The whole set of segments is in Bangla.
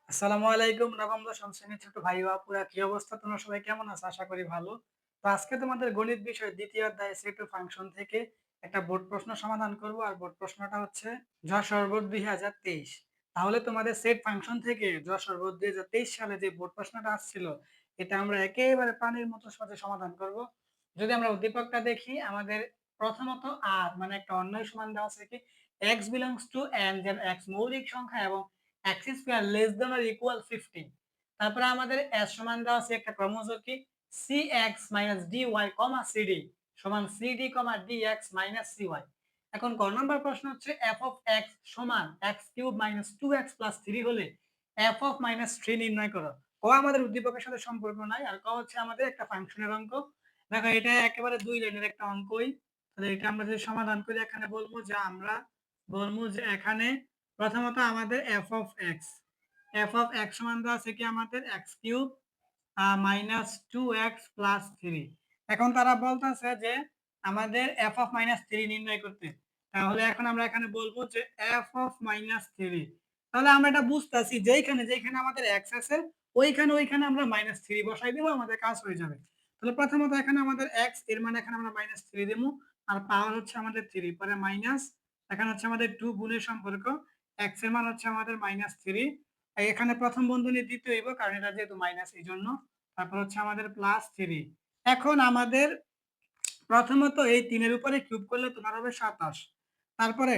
আসসালামু আলাইকুম নবম দশম শ্রেণীর ছোট ভাই ও আপুরা, কি অবস্থা? তোমরা সবাই কেমন আছো? আশা করি ভালো। তো আজকে তোমাদের গণিত বিষয় দ্বিতীয় অধ্যায় সেট ও ফাংশন থেকে একটা বোর্ড প্রশ্ন সমাধান করব। আর বোর্ড প্রশ্নটা হচ্ছে যশোর বোর্ড 2023। তাহলে তোমাদের সেট ফাংশন থেকে যশোর বোর্ড 2023 সালে যে বোর্ড প্রশ্নটা আসছিল, এটা আমরা একেবারে পানির মতো সহজে সমাধান করব। যদি আমরা উদ্দীপকটা দেখি, আমাদের প্রথমত আর মানে একটা অন্যয় সমান দেওয়া আছে কি x বিলংস টু n, যেন x মৌলিক সংখ্যা এবং x square less than or equal 15। তারপরে আমাদের s সমান দেওয়া আছে একটা ক্রমযোগ কি cx dy, cd সমান cd, dx cy। এখন ক নম্বর প্রশ্ন হচ্ছে f of x সমান x cube minus 2x plus 3 হলে f of মাইনাস 3 নির্ণয় করো। ক আমাদের উদ্দীপকের সাথে সম্পর্ক নাই, আর ক হচ্ছে আমাদের একটা ফাংশনের অঙ্ক। দেখো এটা একেবারে দুই লাইনের একটা অঙ্কই। তাহলে এটা আমরা যদি সমাধান করি, এখানে বলবো যে এখানে প্রথমত আমাদের f of x সমান দেওয়া আছে কি আমাদের x cube minus 2x plus 3। এখন তারা বলতেছে যে আমাদের f of মাইনাস 3 নির্ণয় করতে। তাহলে এখন আমরা এখানে বলবো যে f of মাইনাস 3। তাহলে আমরা এটা বুঝতেছি যেখানে যেখানে আমাদের x আছে ওইখানে আমরা মাইনাস 3 বসাই দেবো, আমাদের কাজ হয়ে যাবে। তাহলে প্রথমত এখানে আমাদের x এর মানে এখানে আমরা মাইনাস 3 দেবো, আর পাওয়ার হচ্ছে আমাদের 3 পরে মাইনাস, এখানে হচ্ছে আমাদের 2 গুণের সম্পর্ক, x এর মান হচ্ছে আমাদের মাইনাস 3। এখানে প্রথম বন্ধনী দিতে হইব কারণ এটা যেহেতু মাইনাস এই জন্য। তারপর হচ্ছে আমাদের প্লাস 3। এখন আমাদের প্রথমত এই 3 এর উপরে কিউব করলে তোমার হবে 27। তারপরে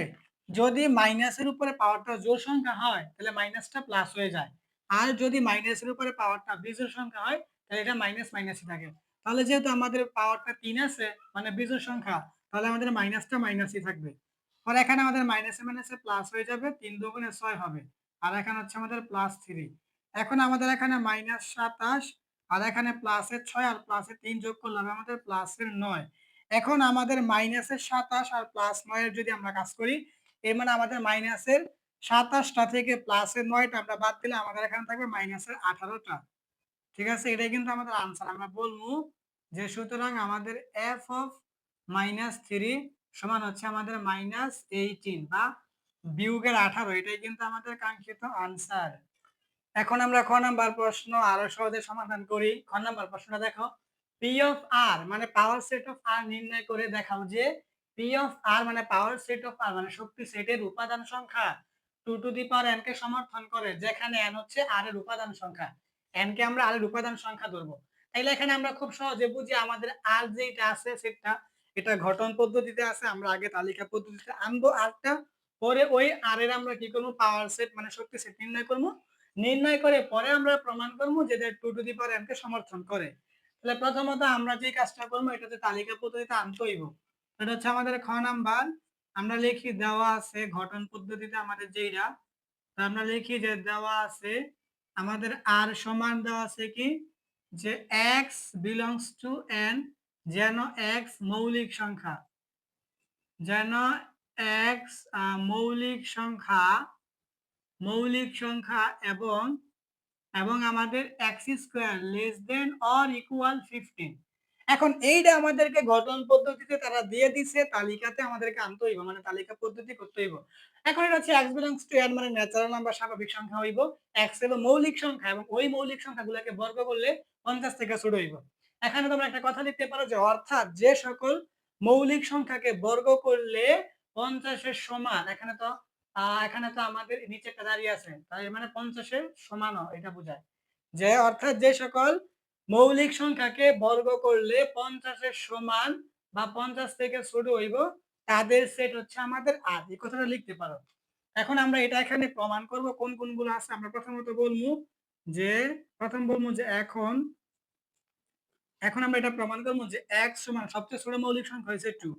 যদি মাইনাসের উপরে পাওয়ারটা জোড় সংখ্যা হয় তাহলে মাইনাসটা প্লাস হয়ে যায়, আর যদি মাইনাসের উপরে পাওয়ারটা বিজোড় সংখ্যা হয় তাহলে এটা মাইনাস মাইনাসই থাকে। তাহলে যেহেতু আমাদের পাওয়ারটা 3 আছে মানে বিজোড় সংখ্যা, তাহলে আমাদের মাইনাসটা মাইনাসই থাকবে। পরে এখানে আমাদের মাইনাসে মাইনাসে প্লাস হয়ে যাবে, 3 দুগুণে 6 হবে, আর এখানে হচ্ছে আমাদের প্লাস 3। এখন আমাদের এখানে মাইনাস 27, আর এখানে প্লাসের 6 আর প্লাসের 3 যোগ করলে হবে আমাদের প্লাসের 9। এখন আমাদের মাইনাসের 27 আর প্লাস 9 এর যদি আমরা কাজ করি, এর মানে আমাদের মাইনাসের 27টা থেকে প্লাসের 9টা আমরা বাদ দিলে আমাদের এখানে থাকবে মাইনাসের 18টা। ঠিক আছে, এটাই কিন্তু আমাদের আনসার। আমরা বলবো যে সুতরাং আমাদের f অফ মাইনাস 3 সমান হচ্ছে আমাদের মাইনাস 18 বা বিয়োগের 18। এটাই কিন্তু আমাদের কাঙ্ক্ষিত আনসার। এখন আমরা খ নাম্বার প্রশ্ন আরো সহজে সমাধান করি। খ নাম্বার প্রশ্নটা দেখো, পি অফ আর মানে পাওয়ার সেট অফ আর নির্ণয় করে দেখাও যে পি অফ আর মানে পাওয়ার সেট অফ আর মানে শক্তি সেটের উপাদান সংখ্যা 2 টু দি পাওয়ার n কে সমর্থন করে, যেখানে n হচ্ছে r এর উপাদান সংখ্যা। n কে আমরা r এর উপাদান সংখ্যা ধরবো। তাইলে এখানে আমরা খুব সহজে বুঝি আমাদের r যেটা আছে সেটটা এটা ঘটন পদ্ধতিতে আছে, আমরা আগে তালিকা পদ্ধতিতে আনবো rটা, পরে ওই r এর আমরা কি করব পাওয়ার সেট মানে শক্তি সেট নির্ণয় করব। নির্ণয় করে পরে আমরা প্রমাণ করবো যে 2 টু দি পাওয়ার n কে সমর্থন করে। তাহলে প্রথমত আমরা যে কাজটা করবো এটাতে তালিকা পদ্ধতিতে আনতে হইব। এটা হচ্ছে আমাদের খ নাম্বার। আমরা লিখি দেওয়া আছে ঘটন পদ্ধতিতে আমাদের যেইটা, তা আমরা লিখি যে দেওয়া আছে আমাদের আর সমান দেওয়া আছে কি যে x বিলংস টু n, যেন x মৌলিক সংখ্যা, যেন x মৌলিক সংখ্যা এবং এবং আমাদের x square less than or equal 15। এখন এইটা আমাদেরকে গঠন পদ্ধতিতে তারা দিয়ে দিছে, তালিকাতে আমাদেরকে আনতে হইব মানে তালিকা পদ্ধতি করতে হইব। এখন এটা হচ্ছে x বিলংস টু n মানে ন্যাচারাল নাম্বার স্বাভাবিক সংখ্যা হইব, x হলো মৌলিক সংখ্যা এবং ওই মৌলিক সংখ্যাগুলোকে বর্গ করলে 50 থেকে ছোট হইব। এখানে তোমরা একটা কথা লিখতে পারো যে অর্থাৎ যে সকল মৌলিক সংখ্যাকে বর্গ করলে 50 এর সমান, এখানে তো আমাদের নিচেটা দাঁড়িয়ে আছে, তাই মানে 50 এর সমানও এটা বোঝায় যে অর্থাৎ যে সকল মৌলিক সংখ্যাকে বর্গ করলে 50 এর সমান বা 50 থেকে ছোট হইব তাদের সেট হচ্ছে আমাদের আর। এই কথাটা লিখতে পারো। এখন আমরা এটা এখানে প্রমাণ করব কোন কোনগুলো আছে। আমরা প্রথম বলবো যে এখন এখন আমরা এটা প্রমাণ করবো যে x সমান সবচেয়ে ছোট মৌলিক সংখ্যা হয়েছে 2।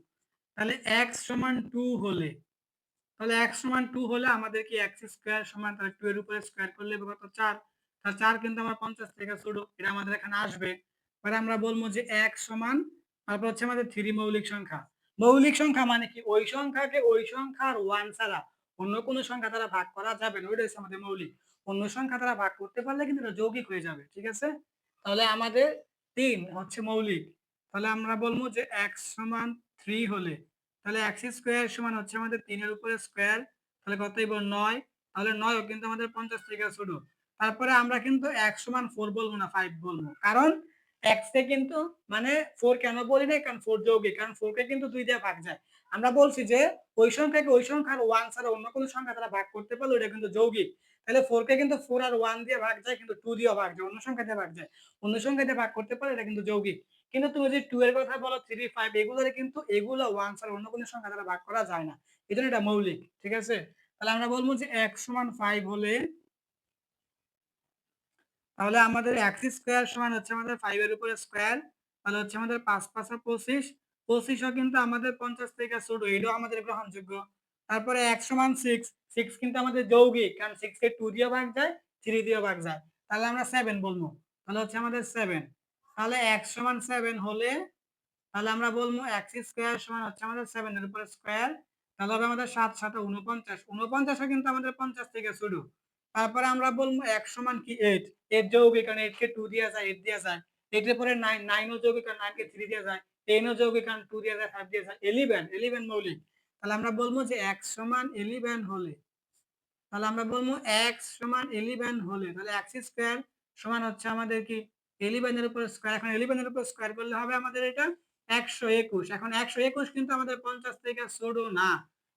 তাহলে x সমান 2 হলে, তাহলে x সমান 2 হলে আমাদের কি x স্কয়ার সমান তাহলে 2 এর উপরে স্কয়ার করলে কত 4। তাহলে 4 কিন্তু আমার 50 থেকে ছোট, এটা আমাদের এখানে আসবে। পরে আমরা বলবো যে x সমান, তারপর হচ্ছে আমাদের 3 মৌলিক সংখ্যা। মৌলিক সংখ্যা মানে কি ওই সংখ্যাকে ওই সংখ্যার 1 ছাড়া অন্য কোনো সংখ্যা দ্বারা ভাগ করা যাবে না, ওইটা হচ্ছে আমাদের মৌলিক। অন্য সংখ্যা দ্বারা ভাগ করতে পারলে কিন্তু এটা যৌগিক হয়ে যাবে। ঠিক আছে, তাহলে আমাদের 3 হচ্ছে মৌলিক। তাহলে আমরা বলবো যে x সমান 3 হলে, তাহলে x স্কয়ার সমান হচ্ছে আমাদের 3 এর উপরে স্কয়ার, তাহলে কত হইব 9। তাহলে 9ও কিন্তু আমাদের 50 থেকে ছোট। তারপরে আমরা কিন্তু x সমান 4 বলবো না 5 বলবো। কারণ x কে কিন্তু মানে 4 কেন বলি নাই? কারণ 4 যৌগিক। কারণ 4 কে কিন্তু 2 দিয়ে ভাগ যায়। আমরা বলছি যে ওই সংখ্যাকে ওই সংখ্যার 1 ছাড়া অন্য কোনো সংখ্যা দ্বারা ভাগ করতে পারলে ওটা কিন্তু যৌগিক। তাহলে 4 কে কিন্তু 4 আর 1 দিয়ে ভাগ যায়, কিন্তু 2 দিয়েও ভাগ যায়, অন্য সংখ্যা দিয়ে ভাগ যায়। অন্য সংখ্যা দিয়ে ভাগ করতে পারলে এটা কিন্তু যৌগিক। কিন্তু তুমি যদি 2 এর কথা বলো, 3, 5 এগুলোরে কিন্তু এগুলো 1 ছাড়া অন্য কোনো সংখ্যা দ্বারা ভাগ করা যায় না। এজন্য এটা মৌলিক। ঠিক আছে? তাহলে আমরা বলবো যে x সমান 5 হলে তাহলে আমাদের x স্কয়ার সমান হচ্ছে আমাদের 5 এর উপরে স্কয়ার, তাহলে হচ্ছে আমাদের 5 5 25, 25 ও কিন্তু আমাদের 50 থেকে ছোট, এটাও আমাদের গ্রহণযোগ্য। তারপরে x সমান 6, 6 কিন্তু আমাদের যৌগিক, কারণ 6 কে 2 দিয়ে ভাগ যায়, 3 দিয়ে ভাগ যায়। তাহলে আমরা 7 বলবো। তাহলে হচ্ছে আমাদের 7। তাহলে x সমান 7 হলে তাহলে আমরা বলবো x স্কয়ার সমান হচ্ছে আমাদের 7 এর উপরে স্কয়ার, তাহলে হবে আমাদের 7 7 49, 49 ও কিন্তু আমাদের 50 থেকে ছোট। তারপরে আমরা বলবো x সমান কি 8, 8 যৌগিক, কারণ 8 কে 2 দিয়া যায়, 8 দিয়া যায়। 8 এর পরে 9, 9 ও যৌগিক, কারণ 9 কে 3 দিয়া যায়। 10 ও যৌগিক, কারণ 2 দিয়া যায়, 5 দিয়া যায়। 11, 11 মৌলিক। তাহলে আমরা বলবো যে x সমান 11 হলে তাহলে আমরা বলবো x সমান 11 হলে তাহলে x স্কয়ার সমান হচ্ছে আমাদের কি 11 এর উপর স্কয়ার। এখন 11 এর উপর স্কয়ার করলে হবে আমাদের এটা 121। এখন 121 কিন্তু আমাদের 50 থেকে ছোট না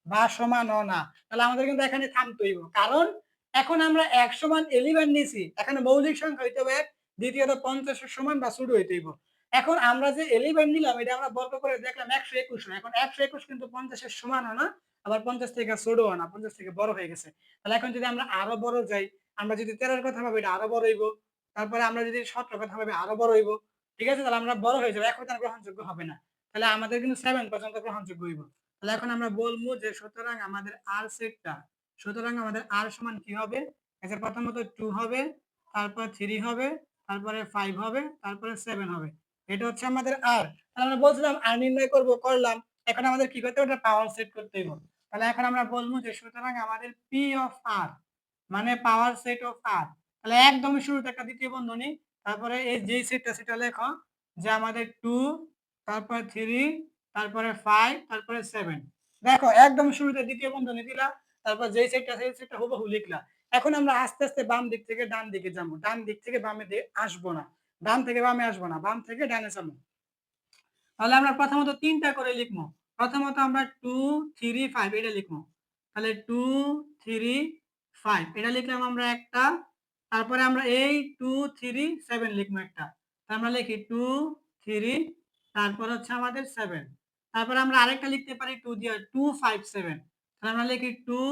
বা সমানও না। তাহলে আমাদের কিন্তু এখানে থামতে হইব, কারণ এখন আমরা x সমান 11 নিছি, এখানে মৌলিক সংখ্যা হইতে হবে 1, দ্বিতীয়ত 50 এর সমান বা ছোট হইতে হইব। এখন আমরা যে 11 নিলাম এটা আমরা বর্গ করে দেখলাম 121 হয়। এখন 121 কিন্তু 50 এর সমানও না, আবার 50 থেকে ছোটও না, 50 থেকে বড় হয়ে গেছে। তাহলে এখন যদি আমরা আরো বড় যাই, আমরা যদি 13 এর কথা ভাবি এটা আরো বড় হইব। তারপরে আমরা যদি 17 কথা ভাবি আরো বড় হইব। ঠিক আছে? তাহলে আমরা বড় হয়ে যাব। এখন আর গ্রহণযোগ্য হবে না। তাহলে আমাদের কিন্তু 7 পর্যন্ত গ্রহণযোগ্য হইব। তাহলে এখন আমরা বলবো যে সুতরাং আমাদের R সেটটা সুতরাং আমাদের R সমান কি হবে? এর প্রথমত 2 হবে, তারপর 3 হবে, তারপরে 5 হবে, তারপরে 7 হবে। এটা হচ্ছে আমাদের R। তাহলে আমরা বলছিলাম R নির্ণয় করব, করলাম। এখন আমাদের কি করতে হবে? ওটা পাওয়ার সেট করতে হইব। তাহলে এখন আমরা বলবো যে সুতরাং আমাদের P অফ R মানে পাওয়ার সেট অফ R। তাহলে একদম শুরুতে একটা দ্বিতীয় বন্ধনী, তারপরে এই যেই সেটটা সেটা লেখো যে আমাদের 2, তারপরে 3, তারপরে 5, তারপরে 7। দেখো একদম শুরুতে দ্বিতীয় বন্ধনী দিলা, তারপর যেই সেটটা সেই সেটটা হুবহু লিখলা। এখন আমরা আস্তে আস্তে বাম দিক থেকে ডান দিকে যাবো, ডান দিক থেকে বামে আসবো না, ডান থেকে বামে আসবো না, বাম থেকে ডানে যাবো। তাহলে আমরা প্রথমত 3টা করে লিখবো। প্রথমত আমরা 2, 3, 5 এটা লিখবো। তাহলে 2, 3, 5 এটা লিখলাম আমরা একটা। তারপরে আমরা এই 2, 3, 7 লিখবো একটা। তাহলে আমরা লিখি 2, 3, তারপর হচ্ছে আমাদের 7। তারপরে আমরা আরেকটা লিখতে পারি 2 দিয়ে, 2, 5, 7। তাহলে আমরা লিখি 2,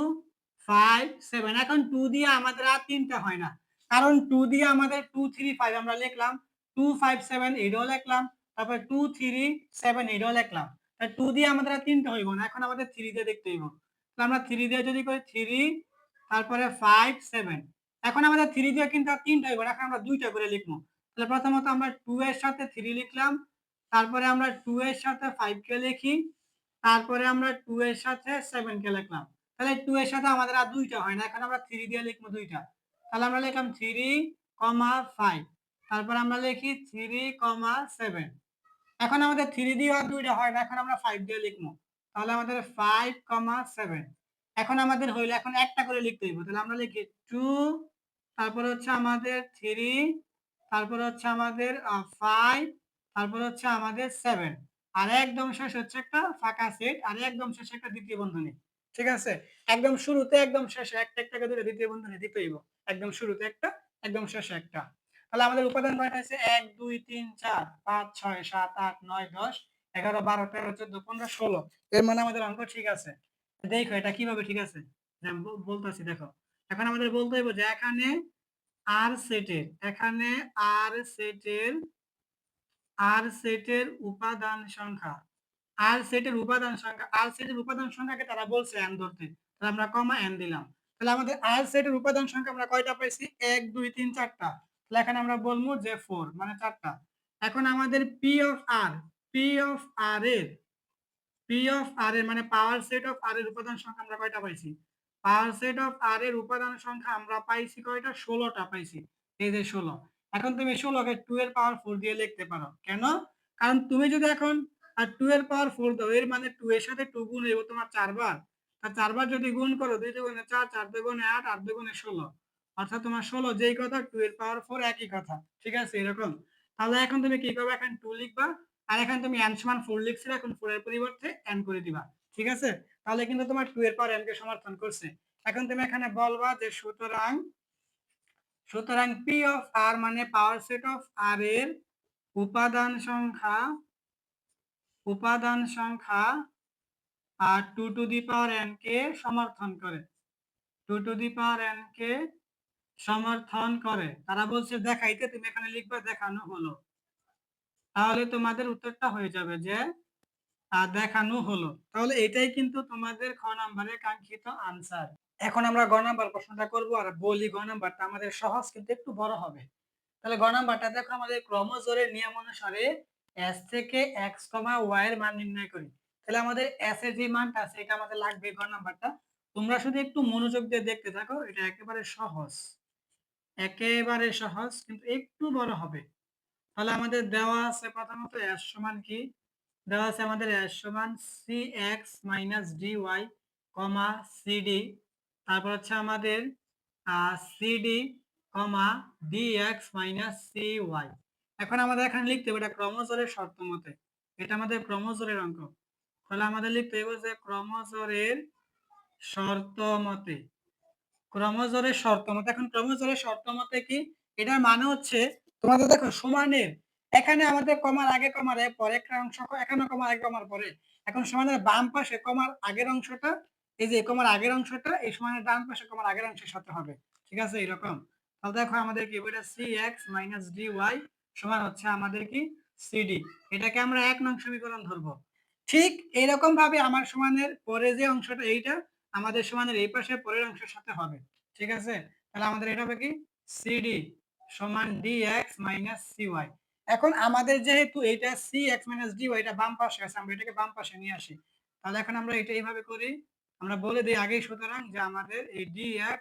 5, 7। এখন 2 দিয়ে আমাদের আর 3টা হয় না, কারণ 2 দিয়ে আমাদের 2, 3, 5 আমরা লিখলাম, 2, 5, 7 এটাও লিখলাম, তারপর 2, 3, 7 এটাও লিখলাম। তাহলে 2 দিয়ে আমাদের আর 3টা হইব না, এখন আমাদের 3 দিয়ে দেখতে হইব। তাহলে আমরা 3 দিয়ে যদি করি 3, তারপরে 5, 7। এখন আমাদের 3 দিয়ে কিন্তু আর 3টা হইব না, এখন আমরা 2টা করে লিখবো। তাহলে প্রথমত আমরা 2 এর সাথে 3 লিখলাম, তারপরে আমরা 2 এর সাথে 5 কে লিখি, তারপরে আমরা 2 এর সাথে 7 কে লিখলাম। তাহলে 2 এর সাথে আমাদের আর 2টা হয় না, এখন আমরা 3 দিয়ে লিখবো 2টা। তাহলে আমরা লিখলাম 3, 5। তারপর আমরা লিখি 3, 7। এখন আমাদের 3 দিয়ে আর 2টা হয় না, এখন আমরা 5 দিয়ে লিখবো। তাহলে আমাদের 5, 7। এখন আমাদের হইলো, এখন একটা করে লিখতে হইব। তাহলে আমরা লিখি 2, তারপরে হচ্ছে আমাদের 3, তারপরে হচ্ছে আমাদের 5, তারপরে হচ্ছে আমাদের 7। আর একদম শেষ হচ্ছে একটা ফাঁকা সেট, আর একদম শেষে একটা দ্বিতীয় বন্ধনী। ঠিক আছে? একদম শুরুতে একদম শেষে একটা একটা করে দ্বিতীয় বন্ধনী দিতে হইব। একদম শুরুতে একটা, একদম শেষে একটা। তাহলে আমাদের উপাদান কয়টা আছে? 1, 2, 3, 4, 5, 6, 7, 8, 9, 10, 11, 12, 13, 14, 15, 16। এর মানে আমাদের অঙ্ক ঠিক আছে। দেখো এটা কিভাবে ঠিক আছে? আমি বলতেছি দেখো। এখন আমাদের বলতে হইব যে এখানে আর সেটের এখানে আর সেটের আর সেটের উপাদান সংখ্যা আর সেটের উপাদান সংখ্যা আর সেটের উপাদান সংখ্যাকে তারা বলছে n ধরতে। তাহলে আমরা কমা n দিলাম। তাহলে আমাদের আর সেটের উপাদান সংখ্যা আমরা কয়টা পাইছি? 1, 2, 3, 4টা। তাহলে এখানে আমরা বলবো যে 4 মানে 4টা। এখন আমাদের p of r p of r এর মানে পাওয়ার সেট অফ r এর উপাদান সংখ্যা আমরা কয়টা পাইছি? পাওয়ার সেট অফ r এর উপাদান সংখ্যা আমরা পাইছি কয়টা? 16টা পাইছি। এই যে 16। এখন তুমি 16 কে 2 এর পাওয়ার 4 দিয়ে লিখতে পারো। কেন? কারণ তুমি যদি এখন 2 এর পাওয়ার 4 দাও, এর মানে 2 এর সাথে 2 গুণ হইব তোমার 4 বার। আর 4 বার যদি গুণ করো, 2 দুগুণে 4, 4 দুগুণে 8, 8 দুগুণে 16। অর্থাৎ তোমার 16 যেই কথা 2 এর পাওয়ার 4 একই কথা। ঠিক আছে? এরকম। তাহলে এখন তুমি কি করবা? এখানে 2 লিখবা। আর এখানে তুমি n সমান 4 লিখছিলে, এখন 4 এর পরিবর্তে n করে দিবা। ঠিক আছে? তাহলে কিন্তু তোমার 2 এর পাওয়ার n কে সমর্থন করছে। এখন তুমি এখানে বলবা যে সুতরাং P অফ R মানে পাওয়ার সেট অফ R এর উপাদান সংখ্যা আর 2 টু দি পাওয়ার n কে সমর্থন করে। 2 টু দি পাওয়ার n কে সমর্থন করে। তারা বলছে দেখাইতে, তুমি এখানে লিখবা দেখানো হলো। তাহলে তোমাদের উত্তরটা হয়ে যাবে যে দেখানো হলো। তাহলে এটাই কিন্তু তোমাদের খ নাম্বারের কাঙ্ক্ষিত আনসার। এখন আমরা গ নাম্বার প্রশ্নটা করব, আর বলি গ নাম্বারটা আমাদের সহজ কিন্তু একটু বড় হবে। তাহলে গ নাম্বারটা দেখো, আমাদের ক্রমজোরের নিয়ম অনুসারে s থেকে x, y এর মান নির্ণয় করি। তাহলে আমাদের s এর যে মানটা আছে এটা আমাদের লাগবে গ নাম্বারটা। তোমরা শুধু একটু মনোযোগ দিয়ে দেখতে থাকো, এটা একেবারে সহজ, একেবারে সহজ, কিন্তু একটু বড় হবে। তাহলে আমাদের দেওয়া আছে প্রথমত s সমান কি, দেওয়া আছে আমাদের s সমান cx dy, cd, তারপর হচ্ছে আমাদের cd, dx cy। এখন আমাদের এখানে লিখতে হবে এটা ক্রমজোরের শর্ত মতে, এটা আমাদের ক্রমজোরের অঙ্ক। তাহলে আমাদের লিখতে হবে যে ক্রমজোরের শর্ত মতে, ক্রমজোরের শর্ত মতে। এখন ক্রমজোরের শর্ত মতে কি, এটার মানে হচ্ছে তোমাদের দেখো সমানের, এখানে আমাদের কমার আগে কমার পরে একটা অংশ, এখানে কমার আগে কমার পরে, এখন সমানের বাম পাশে কমার আগের অংশটা, এই যে কমার আগের অংশটা এই সমানের ডান পাশে কমার আগের অংশের সাথে হবে। ঠিক আছে? এরকম। তাহলে দেখো আমাদের কি এটা cx dy সমান হচ্ছে আমাদের কি cd, এটাকে আমরা 1 নং সমীকরণ ধরবো। ঠিক এরকম ভাবে আমার সমানের পরে যে অংশটা এইটা আমাদের সমানের এই পাশে পরের অংশের সাথে হবে। ঠিক আছে? তাহলে আমাদের এটা হবে কি cd সমান dx cy। এখন আমাদের যেহেতু এটা cx dy এটা বাম পাশে আছে, আমরা এটাকে বাম পাশে নিয়ে আসি। তাহলে এখন আমরা এটা এইভাবে করি, আমরা বলে দিই আগেই, সুতরাং যে আমাদের এই dx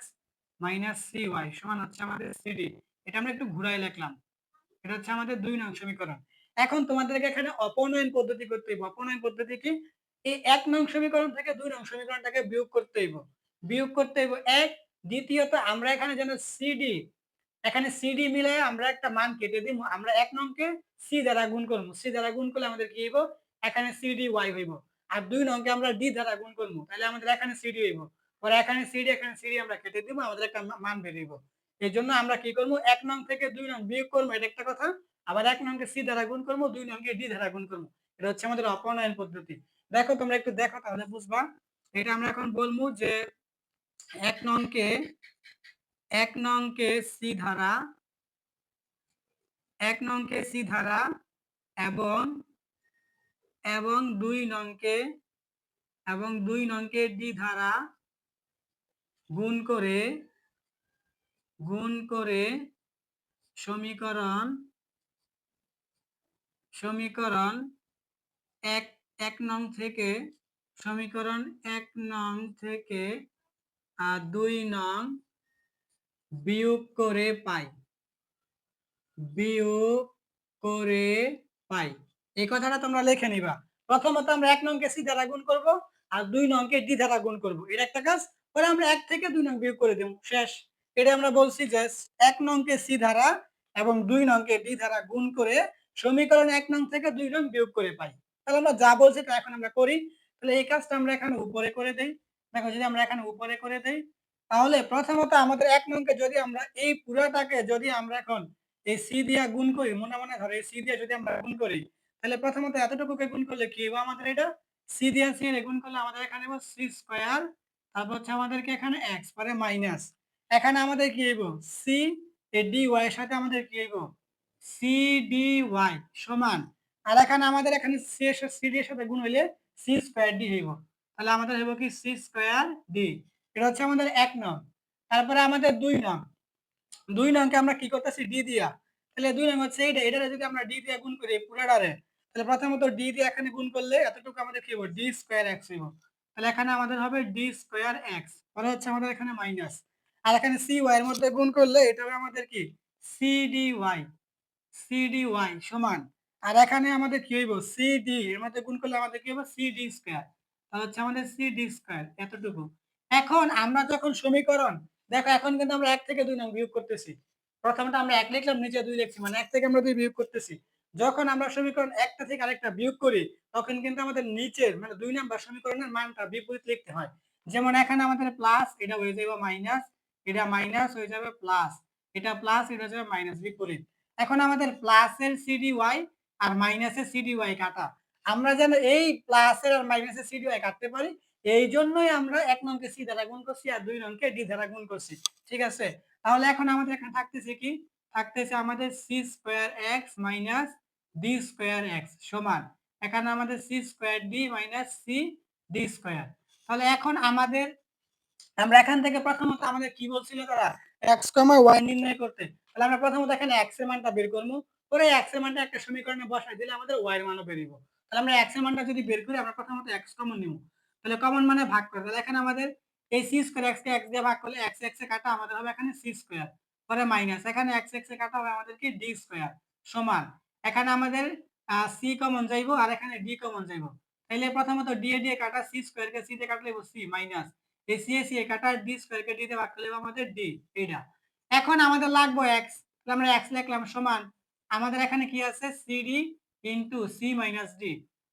cy সমান হচ্ছে আমাদের cd। এটা আমরা একটু ঘুরাই লিখলাম, এটা হচ্ছে আমাদের 2 নং সমীকরণ। এখন তোমাদেরকে এখানে অপনয়ন পদ্ধতি করতে হবে। অপনয়ন পদ্ধতি কি, এই 1 নং সমীকরণ থেকে 2 নং সমীকরণটাকে বিয়োগ করতে হইব, বিয়োগ করতে হইব 1। দ্বিতীয়ত আমরা এখানে যেন সিডি, এখানে সিডি মিলে আমরা একটা মান কেটে দিব, আমরা 1 নংকে সি দ্বারা গুণ করব, সি দ্বারা গুণ করলে আমাদের কি হইব, এখানে সিডি ওয়াই হইব। আর 2 নংকে আমরা ডি দ্বারা গুণ করব, তাহলে আমাদের এখানে সিডি হইব। পরে এখানে সিডি আমরা কেটে দিব, আমাদের একটা মান বের হইব। এই জন্য আমরা কি করবো, 1 নং থেকে 2 নং বিয়োগ করবো, এটা একটা কথা। আবার 1 নংকে সি দ্বারা গুণ করবো, 2 নংকে ডি দ্বারা গুণ করবো। এটা হচ্ছে আমাদের অপনয়ন পদ্ধতি। দেখো তোমরা একটু দেখো, তাহলে বুঝবা। এটা আমরা এখন বলবো যে 1 নংকে সি ধারা, 1 নংকে সি ধারা এবং 2 নংকে ডি ধারা গুণ করে সমীকরণ 1 নং থেকে, সমীকরণ 1 নং থেকে 2 নং বিয়োগ করে পাই, বিয়োগ করে পাই। এই কথাটা তোমরা লিখে নিবা। প্রথমত আমরা 1 নংকে সি দ্বারা গুণ করব আর 2 নংকে ডি দ্বারা গুণ করব, এটা একটা কাজ। পরে আমরা 1 থেকে 2 নং বিয়োগ করে দেব, শেষ। এটা আমরা বলছি যে 1 নংকে সি ধারা এবং 2 নংকে ডি দ্বারা গুণ করে সমীকরণ 1 নং থেকে 2 নং বিয়োগ করে পাই। তাহলে আমরা যা বলছি তা এখন আমরা করি। তাহলে এই কাজটা আমরা এখানে উপরে করে দেই। দেখো যদি আমরা এখানে উপরে করে দেই, তাহলে প্রথমত আমাদের 1 নংকে যদি আমরা এই পুরাটাকে যদি আমরা এখন এই সি দিয়া গুণ করি, মনে মনে ধরো এই সি দিয়া যদি আমরা গুণ করি, তাহলে প্রথমত এতটুকুকে গুণ করলে কি হবে, আমাদের এটা সি দিয়া সি এর গুণ করলে আমাদের এখানে হবে সি স্কয়ার, তারপর হচ্ছে আমাদেরকে এখানে এক্স পরে মাইনাস, এখানে আমাদের কি হইব সি এ ডি ওয়াই এর সাথে আমাদের কি হইব সি ডি ওয়াই সমান, আর এখানে আমাদের এখানে সি এর সাথে সি ডি এর সাথে গুণ হইলে সি স্কয়ার ডি হইব। তাহলে আমাদের হইব কি সি স্কয়ার ডি। এটা হচ্ছে আমাদের 1 নং। তারপরে আমাদের 2 নং, 2 নংকে আমরা কি করতেছি ডি দিয়া, তাহলে 2 নং হচ্ছে এইটা, এটারে যদি আমরা ডি দিয়ে গুণ করি পুরাটারে, তাহলে প্রথমত ডি দিয়ে এখানে গুণ করলে এতটুকু আমাদের কি হবে ডি স্কয়ার এক্স হইব। তাহলে এখানে আমাদের হবে ডি স্কয়ার এক্স, পরে হচ্ছে আমাদের এখানে মাইনাস, আর এখানে সি ওয়াই এর মধ্যে গুণ করলে এটা হবে আমাদের কি C D Y, C D Y সমান, আর এখানে আমাদের কি হইব সি ডি এর মধ্যে গুণ করলে আমাদের কি হবে সি ডি স্কয়ার, তাহলে হচ্ছে আমাদের সি ডি স্কয়ার এতটুকু। এখন আমরা যখন সমীকরণ দেখো এখন কিন্তু আমরা ১ থেকে ২ নং বিয়োগ করতেছি। প্রথমটা আমরা ১ লিখলাম, নিচে ২ লিখছি। মানে ১ থেকে আমরা ২ বিয়োগ করতেছি। যখন আমরা সমীকরণ ১ টা থেকে আরেকটা বিয়োগ করি, তখন কিন্তু আমাদের নিচের মানে ২ নাম্বার সমীকরণের মানটা বিপরীত লিখতে হয়। যেমন এখানে আমাদের প্লাস, এটা হয়ে যাবে মাইনাস, এটা মাইনাস হয়ে যাবে প্লাস, এটা প্লাস, এটা হয়ে যাবে মাইনাস, বিপরীত। এখন আমাদের প্লাসের CDY আর মাইনাসের CDY কাটা। আমরা যেন এই প্লাসের আর মাইনাসের CDY কাটতে পারি, এইজন্যই আমরা ১ নংকে C দ্বারা গুণ করছি আর ২ নংকে D দ্বারা গুণ করছি। ঠিক আছে? তাহলে এখন আমাদের এখানে থাকতেছে কি? থাকতেছে আমাদের C square x minus D square x সমান। এখানে আমাদের C square D minus C D square. তাহলে এখন আমাদের আমরা এখান থেকে প্রথমত আমাদের কি বলছিল তারা? x, y নির্ণয় করতে। তাহলে আমরা প্রথমত এখানে x এর মানটা বের করব। পরে x এর মানটা একটা সমীকরণে বসাই দিলে আমাদের y এর মানও বের হইব। তাহলে আমরা x এর মানটা যদি বের করি, আমরা প্রথমত x কমন নিব। তাহলে কমন মানে ভাগ করে। তাহলে এখানে আমাদের এই c স্কয়ার x কে x দিয়ে ভাগ করলে x এ কাটা আমাদের হবে এখানে c স্কয়ার। পরে মাইনাস এখানে x এ কাটা হবে আমাদের কি d স্কয়ার সমান। এখানে আমাদের c কমন যাইবো আর এখানে d কমন যাইবো। তাহলে প্রথমত d এ দিয়ে কাটা, c স্কয়ার কে c দিয়ে কাটলে c মাইনাস এই c এ কাটা d স্কয়ার কে d দিয়ে ভাগ করলে আমাদের d এইটা। এখন আমাদের লাগবে x, তাহলে আমরা x লিখলাম সমান আমাদের এখানে কি আছে cd into c minus d,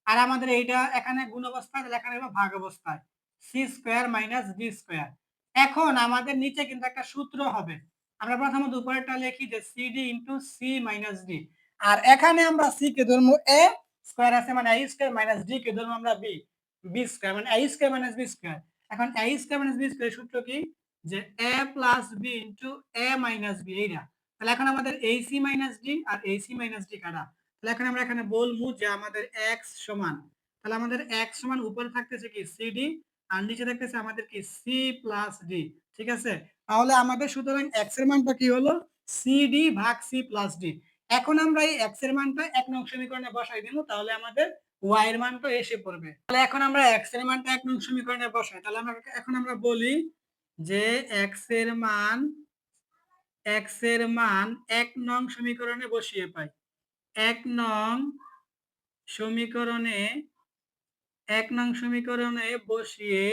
আর আমাদের এইটা এখানে গুণ অবস্থায়, তাহলে এখানে হবে ভাগ অবস্থায় c square minus d square. এখন আমাদের নিচে কিন্তু একটা সূত্র হবে। আমরা প্রথমত উপরেরটা লিখি যে cd into c minus d, আর এখানে আমরা c কে ধরবো a স্কয়ার আছে মানে a স্কয়ার মাইনাস d কে ধরবো আমরা b b স্কয়ার মানে a square minus b square. এখন a square minus b square সূত্র কি? যে a plus b into a minus b এইটা। তাহলে এখন আমাদের ac মাইনাস d আর ac মাইনাস d কাটা। তাহলে এখন আমরা এখানে বলবো যে আমাদের x সমান, তাহলে আমাদের x সমান উপরে থাকতেছে কি cd আর নিচে থাকতেছে আমাদের কি c প্লাস d। ঠিক আছে? তাহলে আমাদের সুতরাং x এর মানটা কি হলো cd ভাগ c প্লাস d। এখন আমরা এই x এর মানটা ১ নং সমীকরণে বসাই দিব, তাহলে আমাদের y এর মানটা এসে পড়বে। তাহলে এখন আমরা x এর মানটা ১ নং সমীকরণে বসাই। তাহলে আমরা এখন আমরা বলি যে x এর মান ১ নং সমীকরণে বসিয়ে পাই। ১ নং সমীকরণে ১ নং সমীকরণে বসিয়ে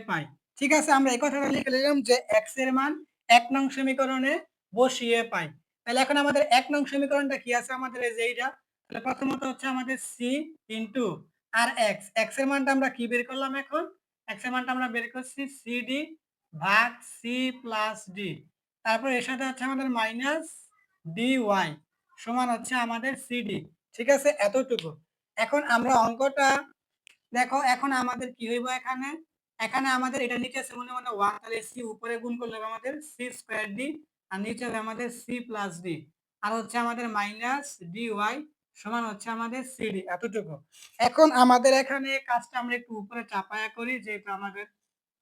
পাই। ঠিক আছে, আমরা এই কথাটা লিখে নিলাম যে x এর মান ১ নং সমীকরণে বসিয়ে পাই। তাহলে এখন আমাদের ১ নং সমীকরণটা কি আছে আমাদের এই যে এইটা। তাহলে প্রথমত হচ্ছে আমাদের c ইনটু আর x। x এর মানটা আমরা কি বের করলাম এখন? x এর মানটা আমরা বের করছি cd ভাগ c প্লাস d। তারপর এর সাথে হচ্ছে আমাদের মাইনাস dy সমান হচ্ছে আমাদের cd। ঠিক আছে? এতটুকু। এখন আমরা অঙ্কটা দেখো, এখন আমাদের কি হইব এখানে? এখানে আমাদের এটা নিচে আছে মনে 1, তাহলে c উপরে গুণ করলে হবে আমাদের c স্কয়ার d আর নিচে হবে আমাদের c প্লাস d আর হচ্ছে আমাদের মাইনাস dy সমান হচ্ছে আমাদের cd এতটুকু। এখন আমাদের এখানে কাজটা আমরা একটু উপরে চাপায়া করি যেহেতু আমাদের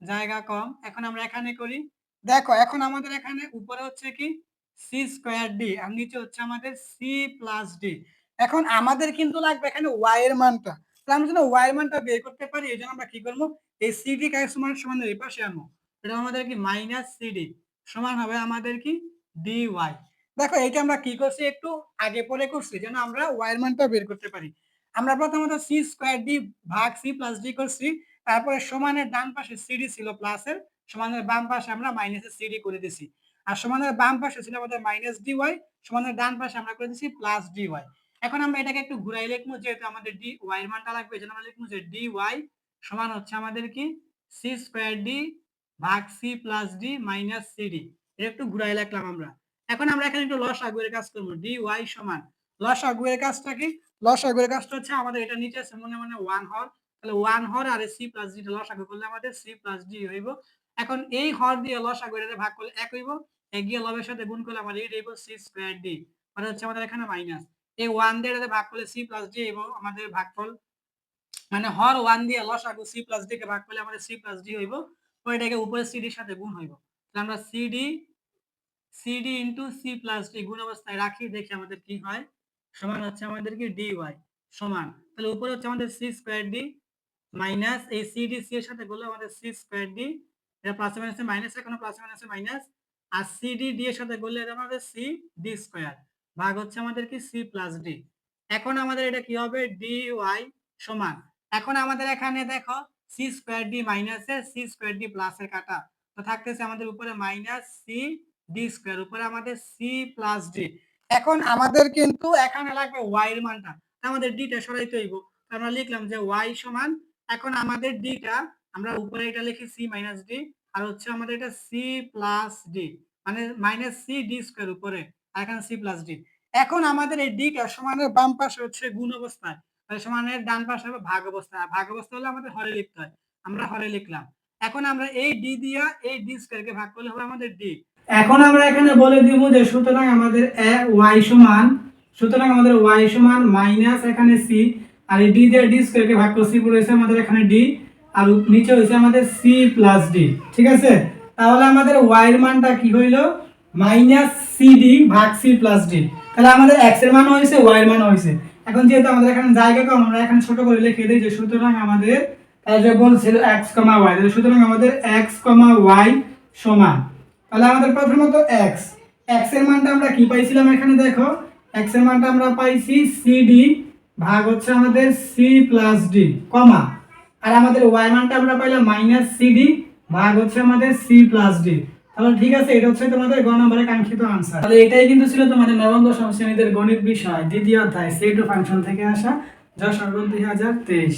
জায়গা কম। এখন আমরা এখানে করি। দেখো এখন আমাদের এখানে উপরে হচ্ছে কি c স্কয়ার d আর নিচে হচ্ছে আমাদের c প্লাস d। এখন আমাদের কিন্তু লাগবে এখানে y এর মানটা। তাহলে আমরা যেন y এর মানটা বের করতে পারি, এই জন্য আমরা কি করবো, এই cd কে সমান সমান এই পাশে আনবো। এটা আমাদের কি মাইনাস cd সমান হবে আমাদের কি dy। দেখো এইটা আমরা কি করছি একটু আগে পরে করছি যেন আমরা y এর মানটা বের করতে পারি। আমরা প্রথমত c স্কয়ার d ভাগ c প্লাস d করছি, তারপরে সমানের ডান পাশে cd ছিল প্লাসের, সমানের বাম পাশে আমরা মাইনাসের cd করে দিছি। আর সমানের বাম পাশে ছিল আমাদের মাইনাস dy, সমানের ডান পাশে আমরা করে দিছি প্লাস dy। এখন আমরা এটাকে একটু ঘুরাই লিখবো যেহেতু আমাদের dy এর মানটা লাগবে, এজন্য আমরা লিখবো যে dy সমান হচ্ছে আমাদের কি c স্কয়ার d ভাগ c plus d minus cd। এটা একটু ঘুরাই লিখলাম আমরা। এখন আমরা এখানে একটু লসাগু এর কাজ করব। dy সমান লসাগু এর কাজটা কি? লসাগু এর কাজটা হচ্ছে আমাদের এটা নিচে আছে মনে 1 হর, তাহলে 1 হর আর c প্লাস d লসাগু করলে আমাদের c প্লাস d হইব। এখন এই হর দিয়ে লসাগু এর ভাগ করলে 1 হইব, এগিয়ে লবের সাথে গুণ করলে আমাদের এটা হইব c স্কয়ার d, মানে হচ্ছে আমাদের এখানে মাইনাস এই 1 দিয়ে এটাতে ভাগ করলে c প্লাস d এবং আমাদের ভাগফল মানে হর 1 দিয়ে লসাগু c প্লাস d কে ভাগ করলে আমাদের c প্লাস d হইব। পরে এটাকে উপরে cd এর সাথে গুণ হইব। তাহলে আমরা cd into c plus d গুণ অবস্থায় রাখি, দেখি আমাদের কি হয়। সমান হচ্ছে আমাদের কি dy সমান, তাহলে উপরে হচ্ছে আমাদের c স্কয়ার d মাইনাস এই cd c এর সাথে গুণলে আমাদের c স্কয়ার d, এটা প্লাসে মাইনাসে মাইনাস, এখানে প্লাসে মাইনাসে মাইনাস, আর cd d এর সাথে গুণলে এটা আমাদের c d স্কয়ার ভাগ হচ্ছে আমাদের কি c প্লাস d। এখন আমাদের এটা কি হবে dy সমান, এখন আমাদের এখানে দেখো সি স্কোয়ার ডি মাইনাসে সি স্কোয়ার ডি প্লাসের কাটা, তো থাকতেছে আমাদের উপরে মাইনাস সি ডি স্কোয়ার, উপরে আমাদের সি প্লাস ডি। এখন আমাদের কিন্তু এখানে লাগবে ওয়াই এর মানটা, আমাদের ডিটা সরাইতে হইব। আমরা লিখলাম যে ওয়াই সমান, এখন আমাদের ডিটা আমরা উপরে এটা লিখি সি মাইনাস ডি, আর হচ্ছে আমাদের এটা সি প্লাস ডি, মানে মাইনাস সি ডি স্কোয়ার উপরে, আর এখানে সি প্লাস ডি। এখন আমাদের এই ডিটা সমানের বাম পাশে হচ্ছে গুণ অবস্থায়, সমানের ডান পাশে হবে ভাগ অবস্থা, ভাগ অবস্থা হলে আমাদের হরে লিখতে হয়, আমরা হরে লিখলাম। এখন আমরা এই ডি দিয়া এই ডি স্কয়ারকে ভাগ করলে হবে আমাদের ডি। এখন আমরা এখানে বলে দিব যে সুতরাং আমাদের y সমান, সুতরাং আমাদের y সমান মাইনাস এখানে c, আর এই ডি দিয়ে ডি স্কয়ারকে ভাগ করছি পুরো হইছে আমাদের এখানে ডি, আর নিচে হইছে আমাদের c প্লাস ডি। ঠিক আছে, তাহলে আমাদের y এর মানটা কি হইলো মাইনাস cd ভাগ c প্লাস ডি। তাহলে আমাদের x এর মান হইছে y এর মান হইছে। এখন যেহেতু আমাদের এখানে জায়গা কম, আমরা এখানে ছোট করে লিখে দেই যে সুতরাং আমাদের যে বলছিল x, y, সুতরাং আমাদের x, y সমান, তাহলে আমাদের প্রথমত x এর মানটা আমরা কি পাইছিলাম, এখানে দেখো x এর মানটা আমরা পাইছি cd ভাগ হচ্ছে আমাদের c প্লাস d, কমা, আর আমাদের y মানটা আমরা পাইলাম মাইনাস cd ভাগ হচ্ছে আমাদের c প্লাস d। তাহলে ঠিক আছে, এটা হচ্ছে তোমাদের গ নম্বরের কাঙ্ক্ষিত आंसर। তাহলে এটাই কিন্তু ছিল তোমাদের নবম দশম শ্রেণীদের গণিত বিষয় দ্বিতীয় অধ্যায় সেট ও ফাংশন থেকে আসা, যা সর্বন 2023।